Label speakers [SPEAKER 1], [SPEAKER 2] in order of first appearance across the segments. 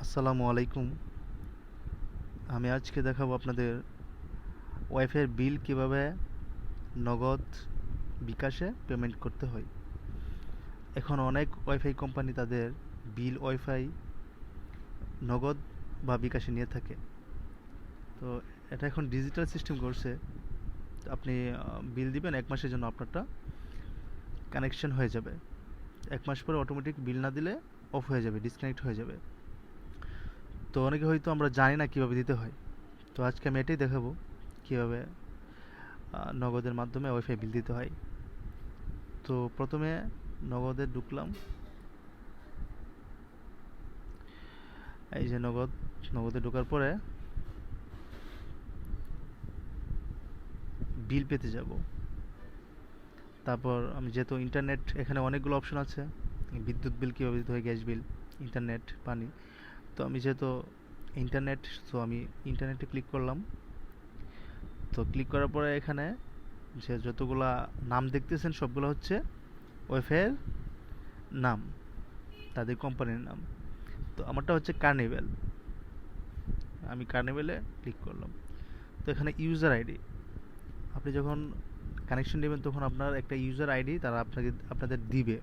[SPEAKER 1] আসসালামু আলাইকুম। আমি আজকে দেখাবো আপনাদের ওয়াইফাইয়ের বিল কিভাবে নগদ বিকাশে পেমেন্ট করতে হয়। এখন অনেক ওয়াইফাই কোম্পানি তাদের বিল ওয়াইফাই নগদ বা বিকাশে নিয়ে থাকে। তো এটা এখন ডিজিটাল সিস্টেম করছে। তো আপনি বিল দিবেন 1 মাসের জন্য, আপনারটা কানেকশন হয়ে যাবে। 1 মাস পরে অটোমেটিক বিল না দিলে অফ হয়ে যাবে, ডিসকানেক্ট হয়ে যাবে। তো অনেকে হয়তো আমরা জানি না কিভাবে দিতে হয়। তো আজকে আমি এটাই দেখাবো কিভাবে নগদের মাধ্যমে ওয়াইফাই বিল দিতে হয়। তো প্রথমে নগদে ঢুকলাম। এই যে নগদে ঢোকার পরে বিল পেতে যাব। তারপর আমি যেহেতু ইন্টারনেট, এখানে অনেকগুলো অপশন আছে, বিদ্যুৎ বিল কীভাবে দিতে হয়, গ্যাস বিল, ইন্টারনেট, পানি। তো আমি যেহেতু ইন্টারনেট, তো আমি ইন্টারনেটে ক্লিক করলাম। তো ক্লিক করার পরে এখানে যে যতগুলা নাম দেখতেছেন সবগুলো হচ্ছে ওয়াইফাইয়ের নাম, তাদের কোম্পানির নাম। তো আমারটা হচ্ছে কার্নিভেল, আমি কার্নিভেলে ক্লিক করলাম। তো এখানে ইউজার আইডি, আপনি যখন কানেকশন নেবেন তখন আপনার একটা ইউজার আইডি তারা আপনাদের দিবে।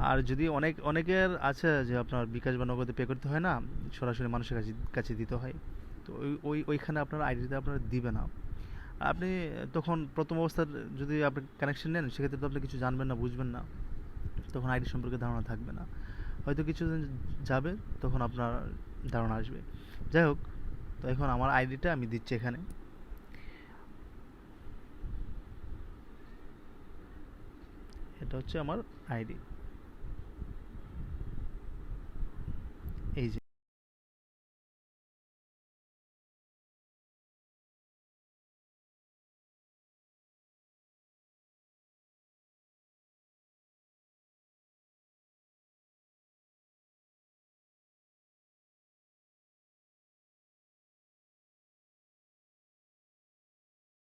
[SPEAKER 1] আর যদি অনেকের আছে যে আপনার বিকাশ বা নগদে পে করতে হয় না, সরাসরি মানুষের কাছে কাছে দিতে হয়। তো ওইখানে আপনার আইডিটা আপনার দিবে না। আপনি তখন প্রথম অবস্থার যদি আপনি কানেকশন নেন, সেক্ষেত্রে তো আপনি কিছু জানবেন না, বুঝবেন না, তখন আইডি সম্পর্কে ধারণা থাকবে না। হয়তো কিছুদিন যাবে, তখন আপনার ধারণা আসবে। যাই হোক, তো এখন আমার আইডিটা আমি দিচ্ছি এখানে। এটা হচ্ছে আমার আইডি, এই যে।